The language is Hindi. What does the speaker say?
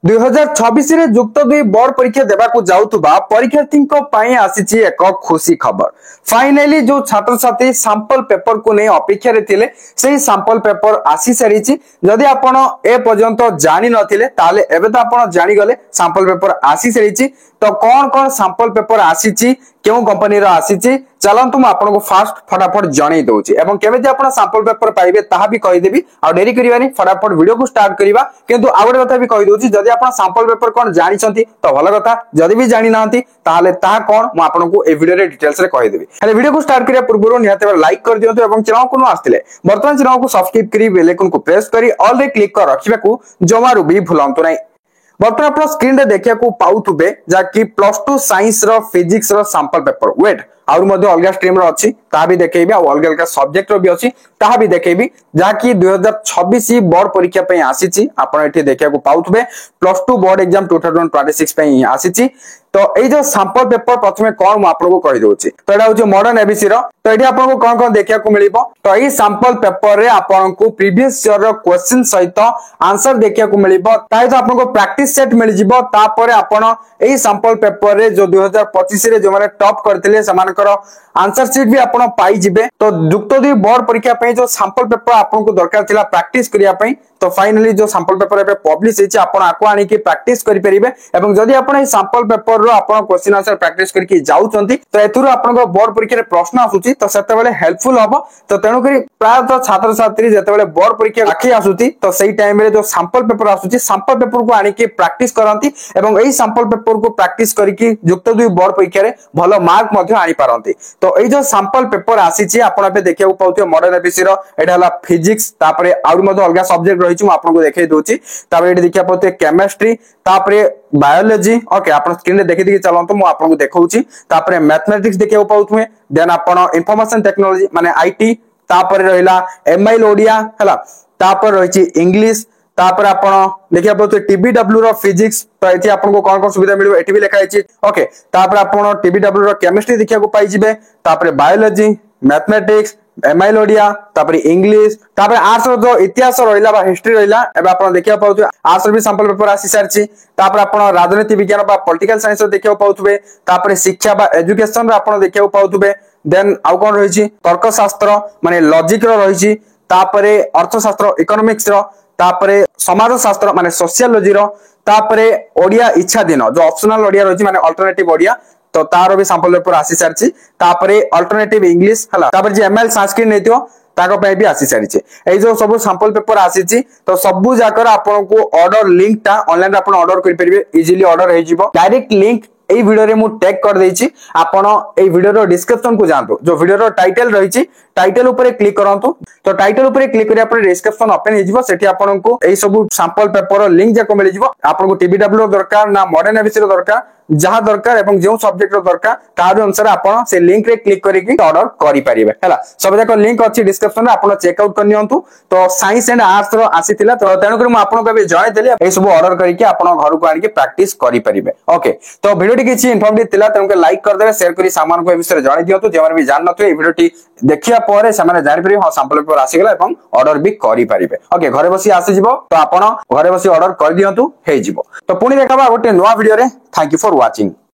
2026 रे जुक्त 2 बोर्ड परीक्षा देबाकू जाउतबा परीक्षार्थीଙ୍କ ପାଇଁ ଆସିଛି ଏକ ଖୁସି ଖବର। फाइनली जो छात्र छात्री सैंपल पेपर को नहीं अपेक्षा रे थिले सेही सैंपल पेपर आसी सारिछि। जदि आपण ए पर्यंत जानि नथिले ताले एबे तो आपण जानि गले सैंपल पेपर आसी सारिछि। तो कौन सैंपल पेपर आसीछि केउ कंपनी रो आसीछि चलंतु म आपन को फास्ट फटाफट जणै दउछि एवं केबे जे आपण सैंपल पेपर पाइबे ताहा भी कहि देबी आ देरी करिवानी फटाफट वीडियो को स्टार्ट करिवा। किंतु आउडे कथा भी कहि दउछि जदि आपण सैंपल पेपर कोन जानि छथि तो भलो कथा जदि भी जानि नांती ताहाले ताहा कोन म आपन को ए वीडियो रे डिटेल्स रे कहि देबी। हेले वीडियो को स्टार्ट करिया पूर्व निहाते लाइक कर दियंतु एवं चैनल को आस्तिले वर्तमान चैनल को सब्सक्राइब करी बेल आइकन को प्रेस करी ऑल रे क्लिक कर रखिबा को जमारू भी भूलंतु नै। बर्तमान आप स्क्रीन रे देखिया को पाउथुबे जाकि +2 साइंस रो फिजिक्स रो सैंपल पेपर वेट आउर मध्ये अलगा स्ट्रीम रो अछि ता भी देखेबी आ अलगा अलगा सब्जेक्ट रो भी अछि ता भी देखेबी जाकि 2026 बोर्ड परीक्षा पे आसीछि। आपण एठी देखिया को पाउथुबे +2 बोर्ड एग्जाम 2026 पे आसीछि। तो ए जो सैंपल पेपर प्रथमे कोन म आपन को कहि दोछि तो एडा होछि मॉडर्न एबीसी रो। तो एठी आपन को कोन देखिया को मिलिबो तो ए सैंपल पेपर रे आपन को प्रीवियस ईयर रो क्वेश्चन सहित आंसर देखिया को मिलिबो ताइ तो आपन को प्रैक्टिस सेट मिल जिवो। तापर आपन ए सैंपल पेपर रे जो 2025 रे जो माने टॉप करथिले समानकर आंसर शीट भी आपन पाई जिवे। तो जुक्त 2 बोर्ड परीक्षा पे जो सैंपल पेपर आपन को दरकार थिला प्रैक्टिस करिया पे तो फाइनली जो सैंपल पेपर एबे पब्लिश हेछि आपन आको आनी के प्रैक्टिस करि परिबे एवं जदि आपन ए सैंपल पेपर रो आपन क्वेश्चन आंसर प्रैक्टिस करके जाउचंती तो एथुर आपन को बोर्ड परीक्षा रे प्रश्न आसुची तो सेते बेले हेल्पफुल हबो। तो तेनु करी प्राय तो छात्र छात्री जेते बेले बोर्ड परीक्षा आखि आसुची तो सेही टाइम रे जो सैंपल पेपर आसुची सैंपल पेपर को आनी के प्रैक्टिस करंती एवं एही सैंपल पेपर को प्रैक्टिस करके जुक्त 2 बोर्ड परीक्षा रे भलो मार्क मध्ये आनी पारंती। तो एही जो सैंपल पेपर आसीची आपन पे देखिया को पाउथियो मॉडर्न एबीसी रो एटा हला फिजिक्स तापरे आउर मध्ये अलगा सब्जेक्ट रहिछि म आपन को देखाइ दोछि। तापरे एठी देखिया पाउथियो केमिस्ट्री तापरे बायोलॉजी ओके आपन स्क्रीन रे देखि देखि चलंतो म आपन को देखौछि। तापरे मैथमेटिक्स देखिया पाउथुमे देन आपन इंफॉर्मेशन टेक्नोलॉजी माने आईटी तापरे रहिला एमआईएल ओडिया हला तापर रहिछि इंग्लिश तापर आपण देखिया पाउथियो टीबीडब्ल्यू रो फिजिक्स तो एठी आपन को कोन कोन सुविधा मिलबो एठी भी लिखा आइछि ओके। तापर आपण टीबीडब्ल्यू रो केमिस्ट्री देखिया को पाइ जिवे तापर बायोलॉजी मैथमेटिक्स एमआईएल ओडिया तापर इंग्लिश तापर आर्ट्स रो जो इतिहास रहिला बा हिस्ट्री रहिला एबा आपण देखिया पाउथु आर्ट्स भी सैंपल पेपर आसी सारछि। तापर आपण राजनीति विज्ञान बा पॉलिटिकल साइंस देखिया पाउथुबे तापर शिक्षा बा एजुकेशन रो आपण देखिया पाउथुबे देन आउ कोन रहिछि तर्कशास्त्र माने लॉजिक रो रहिछि तापर अर्थशास्त्र इकोनॉमिक्स रो तापर समाज शास्त्र माने सोशियोलॉजी रो तापर ओडिया इच्छा दिन जो ऑप्शनल ओडिया रहिछि माने अल्टरनेटिव ओडिया तो तारो भी सैंपल पेपर आसी सारछि। तापरे अल्टरनेटिव इंग्लिश हला तापर जे एमएल संस्कृत नेतियो ताको पे भी आसी सारछि। ए जो सब सैंपल पेपर आसीछि तो सबु जाकर आपन को ऑर्डर लिंक ता ऑनलाइन आपन ऑर्डर करि परिबे इजीली ऑर्डर हे जिवो। डायरेक्ट लिंक ए वीडियो रे मु टैग कर देछि आपन ए वीडियो रो डिस्क्रिप्शन को जानतो जो वीडियो रो टाइटल रहिछि टाइटल ऊपर क्लिक करंतु। तो टाइटल ऊपर क्लिक करिया पर डिस्क्रिप्शन ओपन हे जिवो सेठी आपन को ए सब सैंपल पेपर रो लिंक जाको मिल जिवो। आपन को टीबीडब्ल्यू दरकार ना मॉडर्न एबीसी दरकार जहां दरकार एवं जो सब्जेक्ट रो दरकार तार अनुसार आपण से लिंक रे क्लिक करिकि ऑर्डर करि परिबे हला। सब जाको लिंक अछि डिस्क्रिप्शन रे आपण चेक आउट करनियंतु। तो साइंस एंड आर्ट्स रो आसीतिला तो तेनु कर म आपण को बे जय देली ए सब ऑर्डर करिकि आपण घर को आनि के प्रैक्टिस करि परिबे ओके। तो वीडियो टी किछि इन्फॉर्मेटिव तिला तेनु के लाइक कर देबे शेयर करी सामान को ए विषय जणै दियंतु जेमन भी जान नथु ए वीडियो टी देखिया परे सामान जानि परिबे हां सैंपल पेपर आसी गेला एवं ऑर्डर भी करि परिबे ओके। घरे बसी आसी जिवो तो आपण घरे बसी ऑर्डर कर दियंतु हे जिवो। तो पुनी देखाबा गोटे नवा वीडियो रे थैंक यू फॉर वाचिंग।